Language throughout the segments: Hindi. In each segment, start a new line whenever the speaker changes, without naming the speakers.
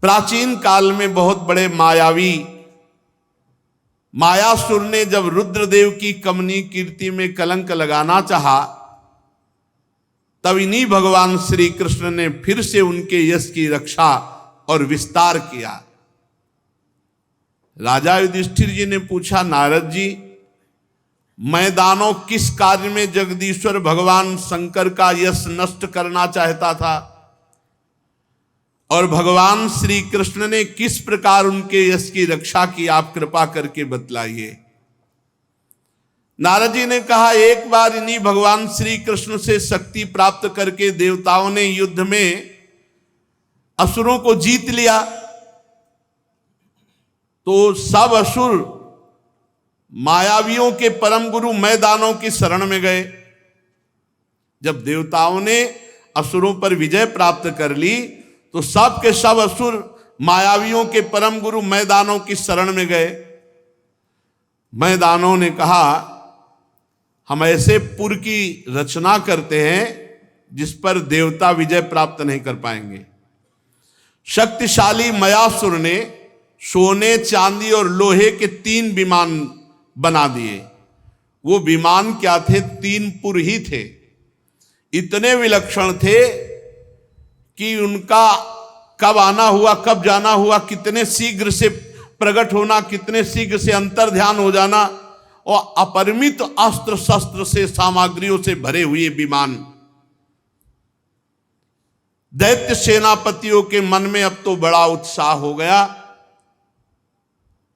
प्राचीन काल में बहुत बड़े मायावी मायासुर ने जब रुद्रदेव की कमनीय कीर्ति में कलंक लगाना चाहा, तब इन्हीं भगवान श्री कृष्ण ने फिर से उनके यश की रक्षा और विस्तार किया। राजा युधिष्ठिर जी ने पूछा, नारद जी, मैं दानव किस कार्य में जगदीश्वर भगवान शंकर का यश नष्ट करना चाहता था और भगवान श्री कृष्ण ने किस प्रकार उनके यश की रक्षा की, आप कृपा करके बतलाइए। नारद जी ने कहा, एक बार इन्हीं भगवान श्री कृष्ण से शक्ति प्राप्त करके देवताओं ने युद्ध में असुरों को जीत लिया, तो सब असुर मायावियों के परम गुरु मैदानों की शरण में गए। जब देवताओं ने असुरों पर विजय प्राप्त कर ली, तो सब के सब असुर मायावियों के परम गुरु मैदानों की शरण में गए। मैदानों ने कहा, हम ऐसे पुर की रचना करते हैं जिस पर देवता विजय प्राप्त नहीं कर पाएंगे। शक्तिशाली मयासुर ने सोने, चांदी और लोहे के 3 विमान बना दिए। वो विमान क्या थे? 3 पुर ही थे। इतने विलक्षण थे कि उनका कब आना हुआ, कब जाना हुआ, कितने शीघ्र से प्रकट होना, कितने शीघ्र से अंतर ध्यान हो जाना, और अपरिमित अस्त्र शस्त्र से, सामग्रियों से भरे हुए विमान। दैत्य सेनापतियों के मन में अब तो बड़ा उत्साह हो गया।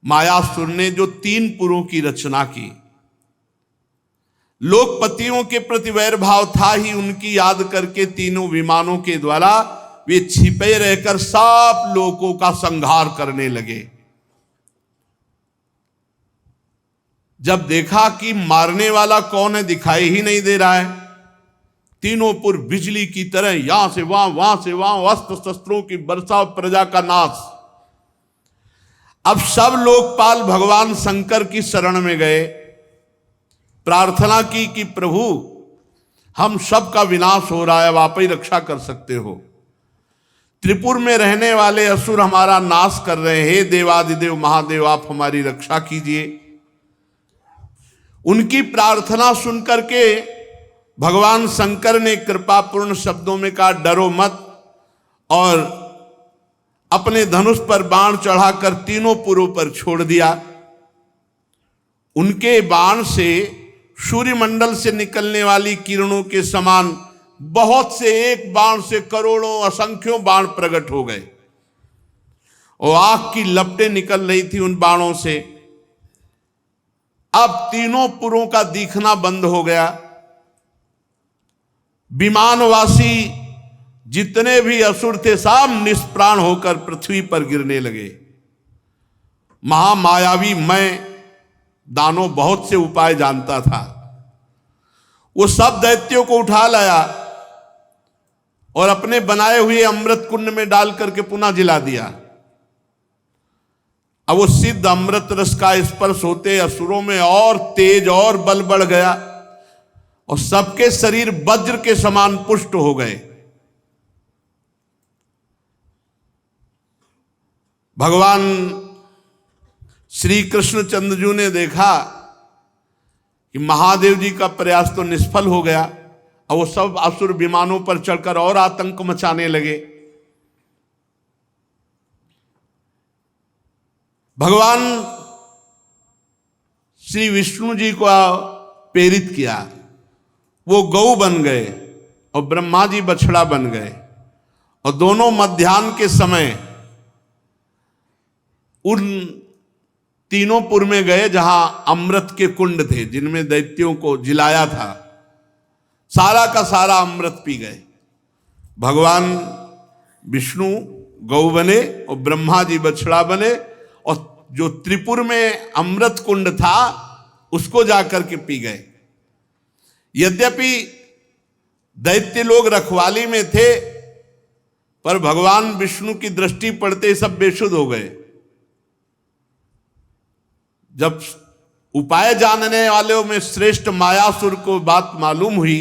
मायासुर ने जो 3 पुरों की रचना की, लोकपतियों के प्रति वैर भाव था ही, उनकी याद करके तीनों विमानों के द्वारा वे छिपे रहकर सब लोगों का संहार करने लगे। जब देखा कि मारने वाला कौन है दिखाई ही नहीं दे रहा है, तीनों पुर बिजली की तरह यहां से वहां, वहां से वहां, अस्त्र शस्त्रों की वर्षा, प्रजा का नाश। अब सब लोकपाल भगवान शंकर की शरण में गए, प्रार्थना की कि प्रभु, हम सब का विनाश हो रहा है, अब आप ही रक्षा कर सकते हो। त्रिपुर में रहने वाले असुर हमारा नाश कर रहे हैं, हे देवादिदेव महादेव, आप हमारी रक्षा कीजिए। उनकी प्रार्थना सुनकर के भगवान शंकर ने कृपापूर्ण शब्दों में कहा, डरो मत, और अपने धनुष पर बाण चढ़ाकर तीनों पुरों पर छोड़ दिया। उनके बाण से सूर्यमंडल से निकलने वाली किरणों के समान बहुत से, एक बाण से करोड़ों, असंख्यों बाण प्रकट हो गए, और आग की लपटें निकल रही थी उन बाणों से। अब तीनों पुरों का दिखना बंद हो गया। विमानवासी जितने भी असुर थे सब निष्प्राण होकर पृथ्वी पर गिरने लगे। महामायावी मैं दानव बहुत से उपाय जानता था, वो सब दैत्यों को उठा लाया और अपने बनाए हुए अमृत कुंड में डाल करके पुनः जिला दिया। अब वो सिद्ध अमृत रस का स्पर्श होते असुरों में और तेज और बल बढ़ गया, और सबके शरीर वज्र के समान पुष्ट हो गए। भगवान श्री कृष्णचंद्र ने देखा कि महादेव जी का प्रयास तो निष्फल हो गया, और वो सब असुर विमानों पर चढ़कर और आतंक मचाने लगे। भगवान श्री विष्णु जी को प्रेरित किया, वो गौ बन गए और ब्रह्मा जी बछड़ा बन गए, और दोनों मध्याह्न के समय उन तीनों पुर में गए जहां अमृत के कुंड थे, जिनमें दैत्यों को जिलाया था। सारा का सारा अमृत पी गए। भगवान विष्णु गौ बने और ब्रह्मा जी बछड़ा बने, और जो त्रिपुर में अमृत कुंड था उसको जाकर के पी गए। यद्यपि दैत्य लोग रखवाली में थे, पर भगवान विष्णु की दृष्टि पड़ते सब बेसुध हो गए। जब उपाय जानने वालों में श्रेष्ठ मायासुर को बात मालूम हुई,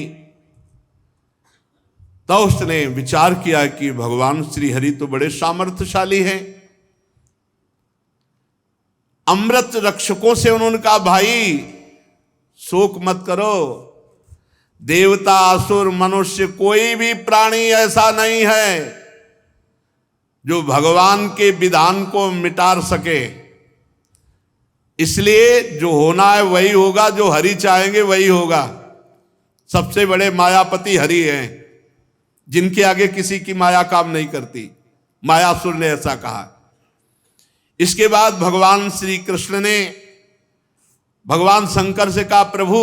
तो उसने विचार किया कि भगवान श्री हरि तो बड़े सामर्थ्यशाली हैं। अमृत रक्षकों से उन्होंने कहा, भाई शोक मत करो, देवता असुर मनुष्य कोई भी प्राणी ऐसा नहीं है जो भगवान के विधान को मिटा सके। इसलिए जो होना है वही होगा, जो हरि चाहेंगे वही होगा। सबसे बड़े मायापति हरि हैं, जिनके आगे किसी की माया काम नहीं करती। मायासुर ने ऐसा कहा। इसके बाद भगवान श्री कृष्ण ने भगवान शंकर से कहा, प्रभु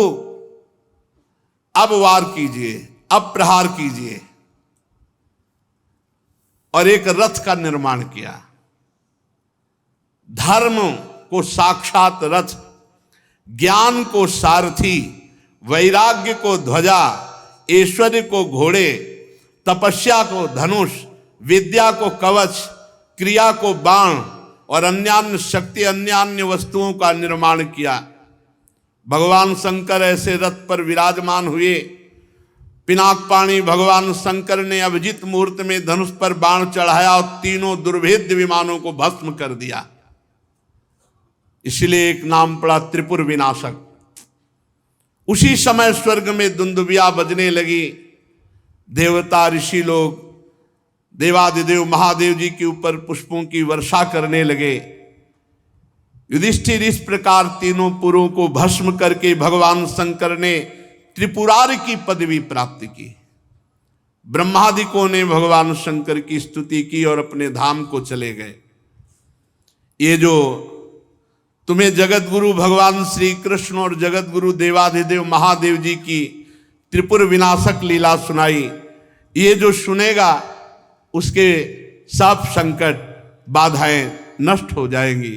अब वार कीजिए, अब प्रहार कीजिए। और एक रथ का निर्माण किया। धर्म को साक्षात रथ, ज्ञान को सारथी, वैराग्य को ध्वजा, ऐश्वर्य को घोड़े, तपस्या को धनुष, विद्या को कवच, क्रिया को बाण और अन्यान्य शक्ति अन्यान्य वस्तुओं का निर्माण किया। भगवान शंकर ऐसे रथ पर विराजमान हुए। पिनाकपाणी भगवान शंकर ने अभिजीत मुहूर्त में धनुष पर बाण चढ़ाया और तीनों दुर्भेद्य विमानों को भस्म कर दिया। इसलिए एक नाम पड़ा त्रिपुर विनाशक। उसी समय स्वर्ग में दुंदुबिया बजने लगी। देवता ऋषि लोग देवादिदेव महादेव जी के ऊपर पुष्पों की वर्षा करने लगे। युधिष्ठिर इस प्रकार तीनों पुरों को भस्म करके भगवान शंकर ने त्रिपुरारि की पदवी प्राप्त की। ब्रह्मादिकों ने भगवान शंकर की स्तुति की और अपने धाम को चले गए। ये जो तुम्हें जगत गुरु भगवान श्री कृष्ण और जगत गुरु देवाधिदेव महादेव जी की त्रिपुर विनाशक लीला सुनाई, ये जो सुनेगा उसके सब संकट बाधाएं नष्ट हो जाएंगी।